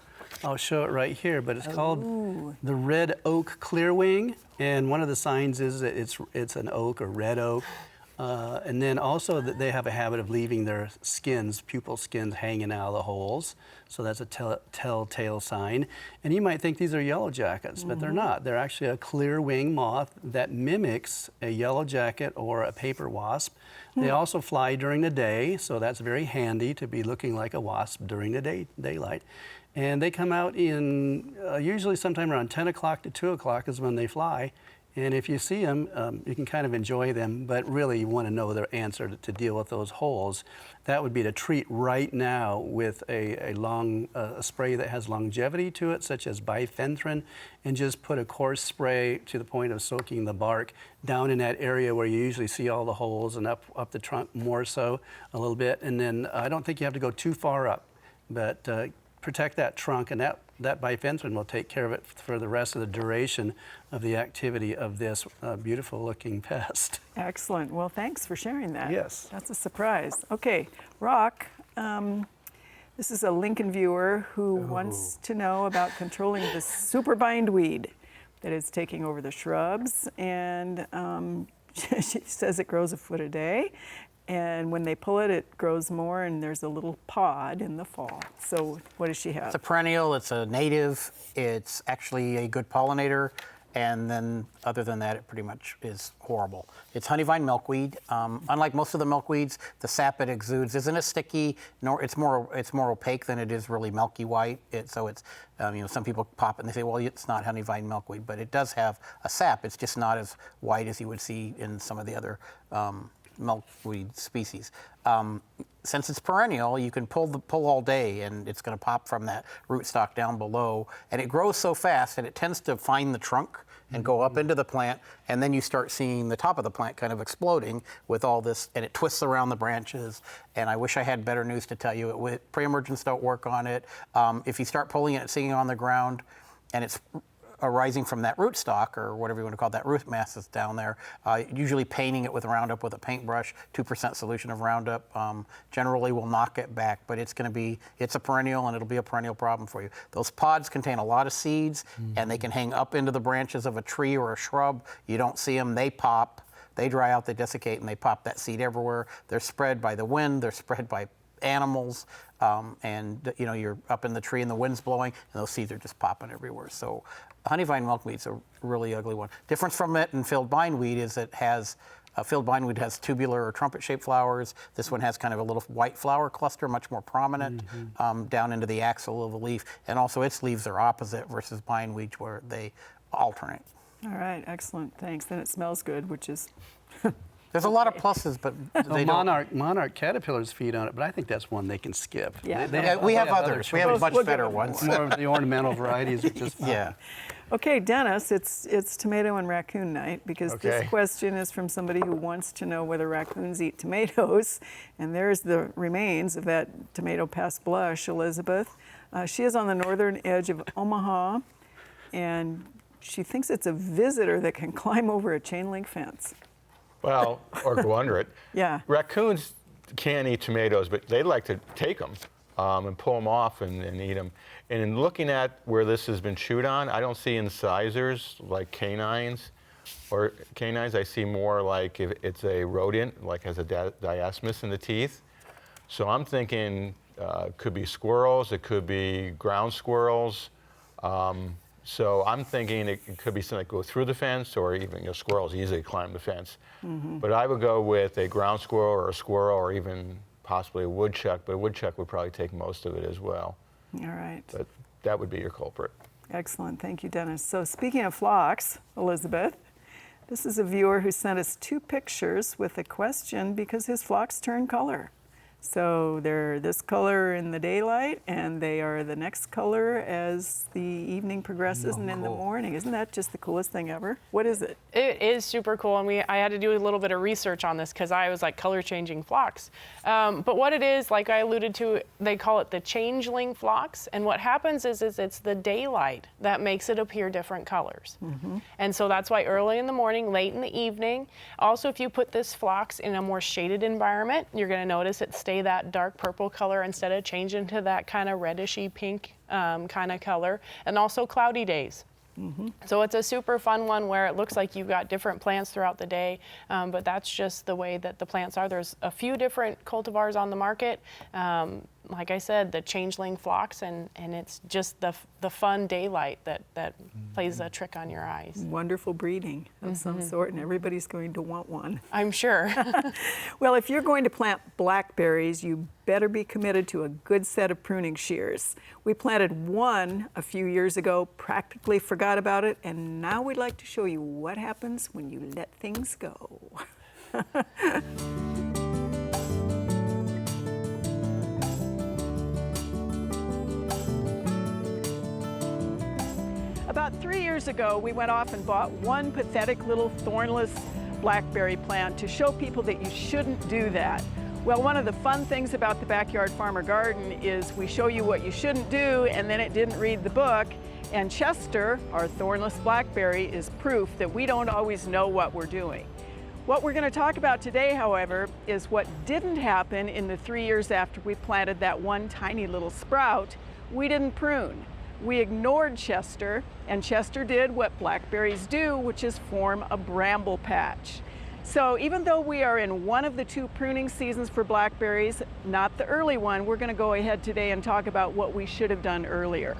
I'll show it right here, but it's called the red oak clearwing, and one of the signs is that it's an oak or red oak. And then also that they have a habit of leaving their skins, pupal skins, hanging out of the holes. So that's a telltale sign. And you might think these are yellow jackets, but they're not. They're actually a clear wing moth that mimics a yellow jacket or a paper wasp. They also fly during the day, so that's very handy to be looking like a wasp during the daylight. And they come out in usually sometime around 10 o'clock to 2 o'clock is when they fly. And if you see them, you can kind of enjoy them, but really you want to know their answer to deal with those holes. That would be to treat right now with a spray that has longevity to it, such as bifenthrin, and just put a coarse spray to the point of soaking the bark down in that area where you usually see all the holes, and up the trunk more so a little bit. And then I don't think you have to go too far up, but protect that trunk, and that bifenthrin will take care of it for the rest of the duration of the activity of this beautiful looking pest. Excellent. Well, thanks for sharing that. Yes. That's a surprise. Okay, Rock, this is a Lincoln viewer who wants to know about controlling the super bindweed that is taking over the shrubs. And she says it grows a foot a day. And when they pull it, it grows more, and there's a little pod in the fall. So what does she have? It's a perennial, it's a native, it's actually a good pollinator, and then other than that, it pretty much is horrible. It's honeyvine milkweed. Unlike most of the milkweeds, the sap it exudes isn't as sticky, nor it's more opaque than it is really milky white. So it's, some people pop it and they say, well, it's not honeyvine milkweed, but it does have a sap. It's just not as white as you would see in some of the other milkweed species. Since it's perennial, you can pull all day, and it's going to pop from that rootstock down below. And it grows so fast, and it tends to find the trunk and go up into the plant, and then you start seeing the top of the plant kind of exploding with all this, and it twists around the branches. And I wish I had better news to tell you. Pre-emergence don't work on it. If you start pulling it, sitting on the ground, and it's arising from that rootstock, or whatever you want to call that root mass that's down there, usually painting it with Roundup with a paintbrush, 2% solution of Roundup, generally will knock it back, but it's a perennial, and it'll be a perennial problem for you. Those pods contain a lot of seeds, and they can hang up into the branches of a tree or a shrub. You don't see them, they pop, they dry out, they desiccate, and they pop that seed everywhere. They're spread by the wind, they're spread by animals, and you know, you're up in the tree and the wind's blowing, and those seeds are just popping everywhere. So honeyvine milkweed's a really ugly one. Difference from it and field bindweed is it has field bindweed has tubular or trumpet-shaped flowers. This one has kind of a little white flower cluster, much more prominent, down into the axil of the leaf. And also its leaves are opposite versus bindweed where they alternate. All right, excellent, thanks. Then it smells good, which is There's a lot of pluses, but they don't. Monarch caterpillars feed on it, but I think that's one they can skip. Yeah. We have others. We have much We'll better give it ones. More of the ornamental varieties are just fine. Yeah. Okay, Dennis, it's tomato and raccoon night because Okay. this question is from somebody who wants to know whether raccoons eat tomatoes. And there's the remains of that tomato past blush, Elizabeth. She is on the northern edge of Omaha, and she thinks it's a visitor that can climb over a chain link fence. Well, or go under it. Yeah. Raccoons can't eat tomatoes, but they like to take them and pull them off and eat them. And in looking at where this has been chewed on, I don't see incisors like canines. I see more like if it's a rodent, like has a diastema in the teeth. So I'm thinking could be squirrels, it could be ground squirrels. So I'm thinking it could be something that go through the fence, or even squirrels easily climb the fence. But I would go with a ground squirrel or a squirrel, or even possibly a woodchuck. But a woodchuck would probably take most of it as well. All right. But that would be your culprit. Excellent. Thank you, Dennis. So speaking of phlox, Elizabeth, this is a viewer who sent us 2 pictures with a question because his phlox turn color. So they're this color in the daylight, and they are the next color as the evening progresses and in the morning. Isn't that just the coolest thing ever? What is it? It is super cool, and I had to do a little bit of research on this because I was like color changing phlox. But what it is, like I alluded to, they call it the changeling phlox, and what happens is it's the daylight that makes it appear different colors. And so that's why early in the morning, late in the evening. Also, if you put this phlox in a more shaded environment, you're going to notice it stay that dark purple color instead of changing to that kind of reddishy pink kind of color, and also cloudy days. So it's a super fun one where it looks like you've got different plants throughout the day, but that's just the way that the plants are. There's a few different cultivars on the market. Like I said, the changeling phlox, and it's just the fun daylight that plays a trick on your eyes. Wonderful breeding of some sort, and everybody's going to want one. I'm sure. Well, if you're going to plant blackberries, you better be committed to a good set of pruning shears. We planted one a few years ago, practically forgot about it, and now we'd like to show you what happens when you let things go. About 3 years ago, we went off and bought one pathetic little thornless blackberry plant to show people that you shouldn't do that. Well, one of the fun things about the Backyard Farmer Garden is we show you what you shouldn't do, and then it didn't read the book. And Chester, our thornless blackberry, is proof that we don't always know what we're doing. What we're going to talk about today, however, is what didn't happen in the 3 years after we planted that one tiny little sprout. We didn't prune. We ignored Chester, and Chester did what blackberries do, which is form a bramble patch. So even though we are in one of the 2 pruning seasons for blackberries, not the early one, we're going to go ahead today and talk about what we should have done earlier.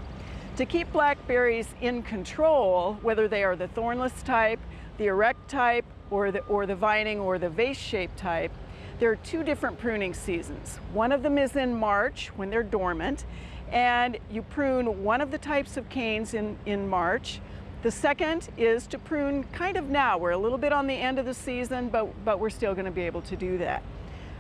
To keep blackberries in control, whether they are the thornless type, the erect type, or the vining or the vase-shaped type, there are 2 different pruning seasons. One of them is in March when they're dormant, and you prune one of the types of canes in March. The second is to prune kind of now. We're a little bit on the end of the season, but we're still going to be able to do that.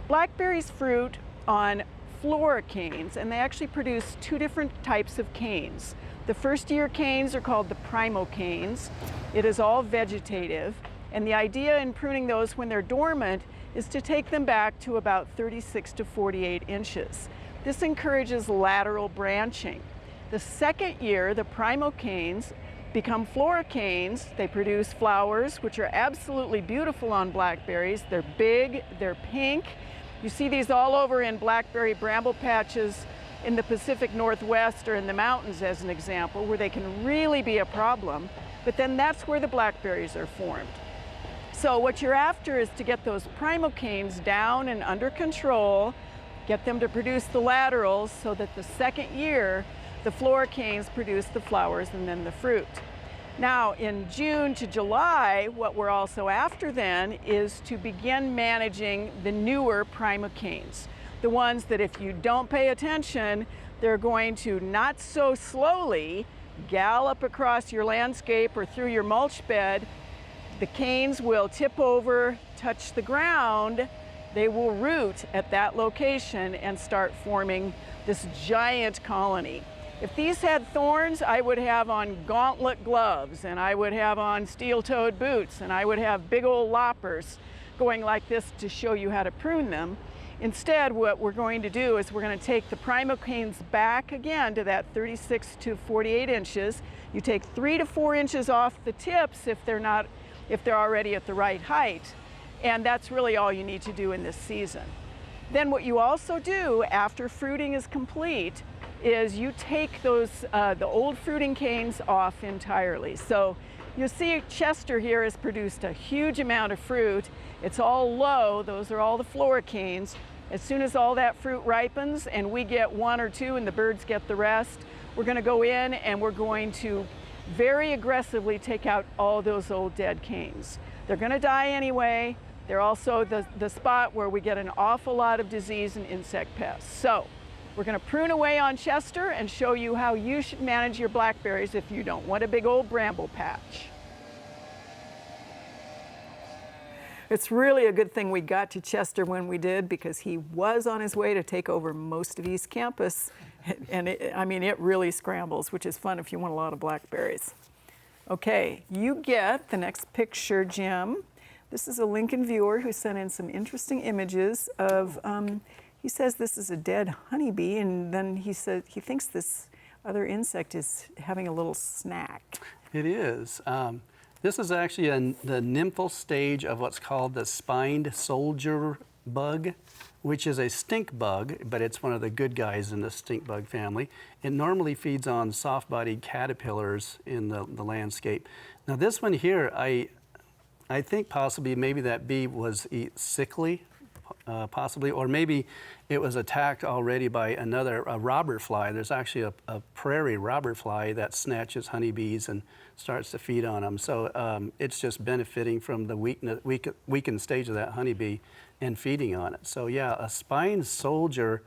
Blackberries fruit on flora canes, and they actually produce 2 different types of canes. The first year canes are called the primo canes. It is all vegetative, and the idea in pruning those when they're dormant is to take them back to about 36 to 48 inches. This encourages lateral branching. The second year, the primo canes become flora canes. They produce flowers, which are absolutely beautiful on blackberries. They're big, they're pink. You see these all over in blackberry bramble patches in the Pacific Northwest or in the mountains, as an example, where they can really be a problem. But then that's where the blackberries are formed. So what you're after is to get those primo canes down and under control, get them to produce the laterals so that the second year the floricanes produce the flowers and then the fruit. Now in June to July, what we're also after then is to begin managing the newer primocanes, the ones that if you don't pay attention, they're going to not so slowly gallop across your landscape or through your mulch bed. The canes will tip over, touch the ground, they will root at that location and start forming this giant colony. If these had thorns, I would have on gauntlet gloves, and I would have on steel-toed boots, and I would have big old loppers going like this to show you how to prune them. Instead, what we're going to do is we're going to take the primocanes back again to that 36 to 48 inches. You take 3 to 4 inches off the tips if they're already at the right height, and that's really all you need to do in this season. Then what you also do after fruiting is complete is you take those the old fruiting canes off entirely. So you'll see Chester here has produced a huge amount of fruit. It's all low, those are all the floricanes. As soon as all that fruit ripens and we get 1 or 2 and the birds get the rest, we're going to go in and we're going to very aggressively take out all those old dead canes. They're going to die anyway. They're also the spot where we get an awful lot of disease and insect pests. So we're going to prune away on Chester and show you how you should manage your blackberries if you don't want a big old bramble patch. It's really a good thing we got to Chester when we did, because he was on his way to take over most of East Campus. And it really scrambles, which is fun if you want a lot of blackberries. Okay, you get the next picture, Jim. This is a Lincoln viewer who sent in some interesting images of, he says this is a dead honeybee, and then he said he thinks this other insect is having a little snack. It is. This is actually the nymphal stage of what's called the spined soldier bug, which is a stink bug, but it's one of the good guys in the stink bug family. It normally feeds on soft-bodied caterpillars in the landscape. Now this one here, I think possibly maybe that bee was sickly, possibly, or maybe it was attacked already by a robber fly. There's actually a prairie robber fly that snatches honeybees and starts to feed on them. So it's just benefiting from the weakened stage of that honeybee and feeding on it. So yeah, a spined soldier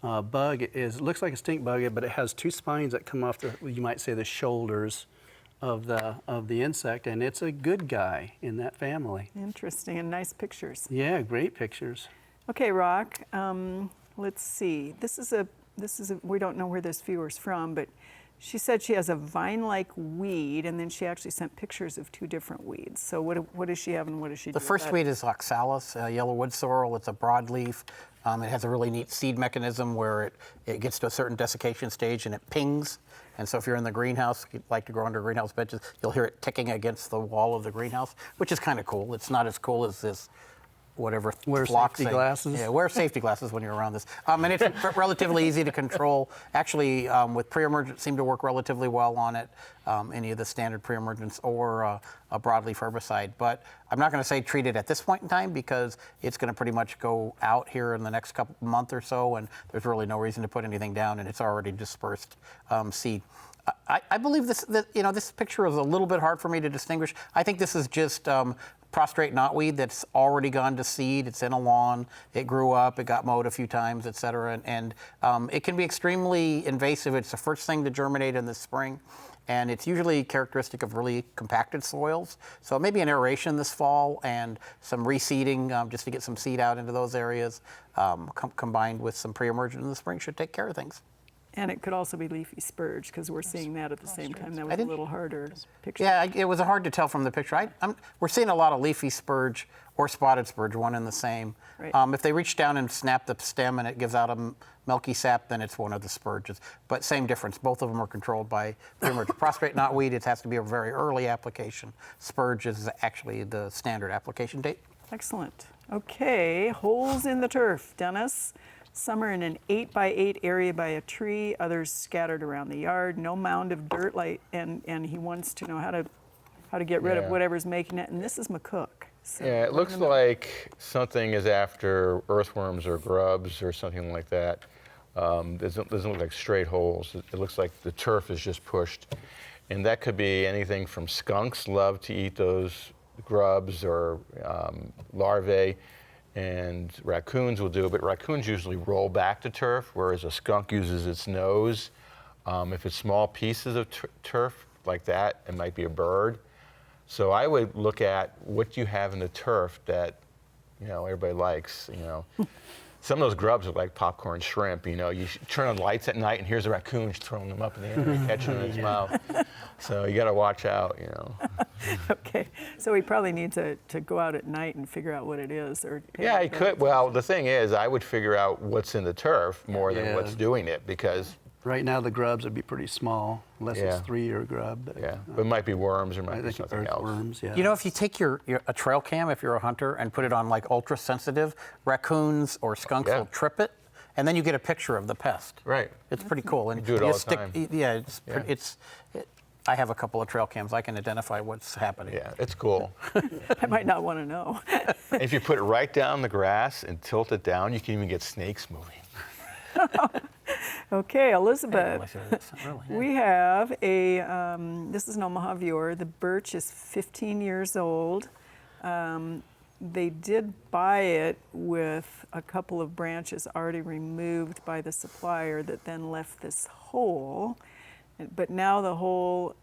bug looks like a stink bug, but it has 2 spines that come off you might say the shoulders of the insect, and it's a good guy in that family. Interesting, and nice pictures. Yeah, great pictures. Okay, Rock, let's see. This is a, we don't know where this viewer's from, but she said she has a vine-like weed, and then she actually sent pictures of 2 different weeds. So what does she have and what does she do? The first weed is oxalis, yellow wood sorrel. It's a broadleaf. It has a really neat seed mechanism where it gets to a certain desiccation stage and it pings. And so if you're in the greenhouse, you'd like to grow under greenhouse benches, you'll hear it ticking against the wall of the greenhouse, which is kind of cool. It's not as cool as this whatever Wear flock safety thing. glasses. Yeah, wear safety glasses when you're around this. And it's relatively easy to control. Actually, with pre-emergent, seem to work relatively well on it, any of the standard pre-emergents or a broadleaf herbicide. But I'm not going to say treat it at this point in time because it's going to pretty much go out here in the next month or so, and there's really no reason to put anything down, and it's already dispersed seed. I believe this picture is a little bit hard for me to distinguish. I think this is just prostrate knotweed that's already gone to seed. It's in a lawn. It grew up. It got mowed a few times, et cetera. And it can be extremely invasive. It's the first thing to germinate in the spring. And it's usually characteristic of really compacted soils. So maybe an aeration this fall and some reseeding just to get some seed out into those areas, combined with some pre-emergent in the spring, should take care of things. And it could also be leafy spurge, because we're seeing that at the same time. That was a little harder picture. Yeah, it was hard to tell from the picture. We're seeing a lot of leafy spurge or spotted spurge, one and the same. Right. If they reach down and snap the stem and it gives out a milky sap, then it's one of the spurges. But same difference. Both of them are controlled by pre-emergent. Prostrate knotweed, it has to be a very early application. Spurge is actually the standard application date. Excellent. Okay, holes in the turf. Dennis, some are in an 8x8 area by a tree, others scattered around the yard, no mound of dirt, and he wants to know how to how to get rid of Yeah. whatever's making it. And this is McCook. So Yeah, it we're looks gonna- like something is after earthworms or grubs or something like that. Doesn't look like straight holes. It looks like the turf is just pushed. And that could be anything from skunks love to eat those grubs or larvae, and raccoons will do it, but raccoons usually roll back to turf, whereas a skunk uses its nose. If it's small pieces of turf like that, it might be a bird. So I would look at what you have in the turf that, everybody likes, Some of those grubs are like popcorn shrimp, You turn on the lights at night and here's a raccoon throwing them up in the air and catching them in his mouth. So you got to watch out, Okay, so we probably need to go out at night and figure out what it is, or Yeah, he could. Well, the thing is, I would figure out what's in the turf more than Yeah. what's doing it, because Right now, the grubs would be pretty small, unless Yeah. it's 3-year grub. But, but it might be worms or I might be think something else. earthworms, yeah. You know, if you take a trail cam, if you're a hunter, and put it on like ultra sensitive, raccoons or skunks Yeah. will trip it, and then you get a picture of the pest. Right. It's pretty cool. And You do it all the time. Yeah, Yeah. I have a couple of trail cams. I can identify what's happening. Yeah, it's cool. I might not want to know. If you put it right down the grass and tilt it down, you can even get snakes moving. Okay, Elizabeth. Really, yeah. We have this is an Omaha viewer. The birch is 15 years old. They did buy it with a couple of branches already removed by the supplier that then left this hole. But now the hole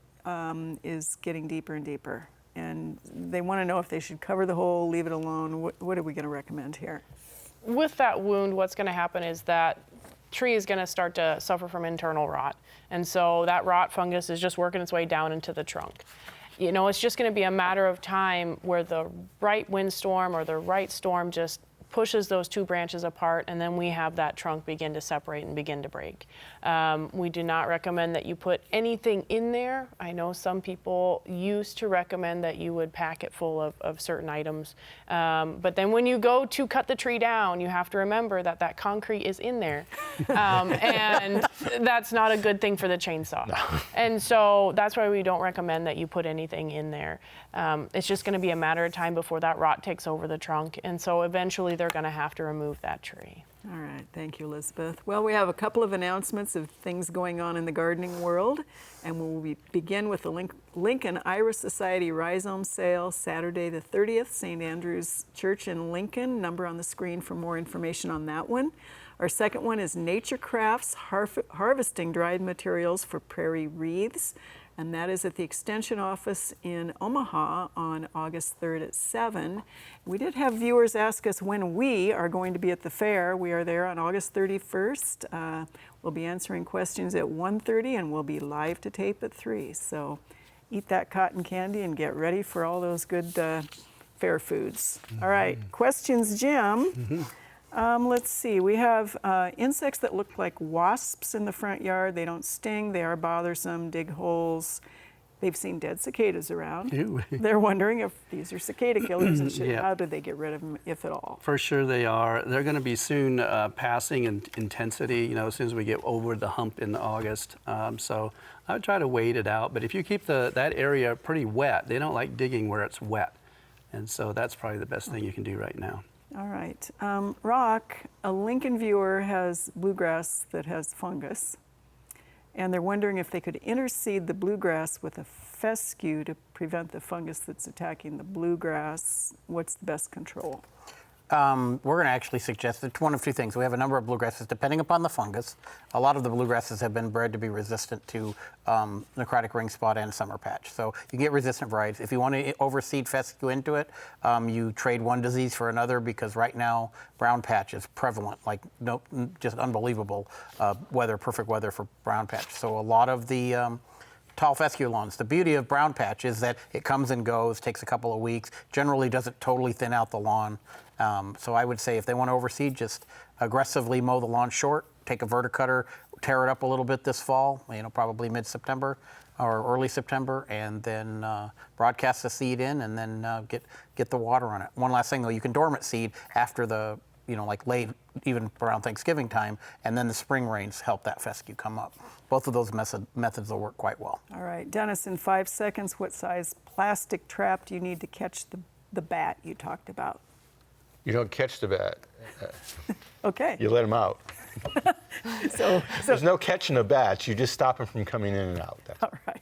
is getting deeper and deeper. And they want to know if they should cover the hole, leave it alone. What are we going to recommend here? With that wound, what's going to happen is that tree is going to start to suffer from internal rot. And so that rot fungus is just working its way down into the trunk. It's just going to be a matter of time where the right windstorm or the right storm just pushes those two branches apart, and then we have that trunk begin to separate and begin to break. We do not recommend that you put anything in there. I know some people used to recommend that you would pack it full of certain items. But then when you go to cut the tree down, you have to remember that that concrete is in there. And that's not a good thing for the chainsaw. No. And so that's why we don't recommend that you put anything in there. It's just going to be a matter of time before that rot takes over the trunk. And so eventually they're going to have to remove that tree. All right, thank you, Elizabeth. Well, we have a couple of announcements of things going on in the gardening world, and we'll begin with the Lincoln Iris Society Rhizome Sale, Saturday the 30th, St. Andrew's Church in Lincoln. Number on the screen for more information on that one. Our second one is Nature Crafts Harvesting Dried Materials for Prairie Wreaths, and that is at the Extension Office in Omaha on August 3rd at 7. We did have viewers ask us when we are going to be at the fair. We are there on August 31st. We'll be answering questions at 1:30 and we'll be live to tape at 3. So eat that cotton candy and get ready for all those good fair foods. All right, questions, Jim. Let's see, we have insects that look like wasps in the front yard. They don't sting, they are bothersome, dig holes. They've seen dead cicadas around. Ew. They're wondering if these are cicada killers and Yeah. how do they get rid of them, if at all? For sure they are. They're going to be soon passing in intensity, as soon as we get over the hump in August. So I would try to wait it out. But if you keep that area pretty wet, they don't like digging where it's wet. And so that's probably the best thing you can do right now. All right. Rock, a Lincoln viewer has bluegrass that has fungus, and they're wondering if they could interseed the bluegrass with a fescue to prevent the fungus that's attacking the bluegrass. What's the best control? We're going to actually suggest it's one of two things. We have a number of bluegrasses depending upon the fungus. A lot of the bluegrasses have been bred to be resistant to necrotic ring spot and summer patch. So you get resistant varieties. If you want to overseed fescue into it, you trade one disease for another, because right now brown patch is prevalent, like just unbelievable perfect weather for brown patch. So a lot of the tall fescue lawns. The beauty of brown patch is that it comes and goes, takes a couple of weeks, generally doesn't totally thin out the lawn. So I would say if they want to overseed, just aggressively mow the lawn short, take a verticutter, tear it up a little bit this fall, probably mid-September or early September, and then broadcast the seed in, and then get the water on it. One last thing though, you can dormant seed after the like late, even around Thanksgiving time, and then the spring rains help that fescue come up. Both of those methods will work quite well. All right, Dennis, in 5 seconds, what size plastic trap do you need to catch the bat you talked about? You don't catch the bat. Okay. You let them out. So There's no catching the bats. You just stop them from coming in and out. That's all right.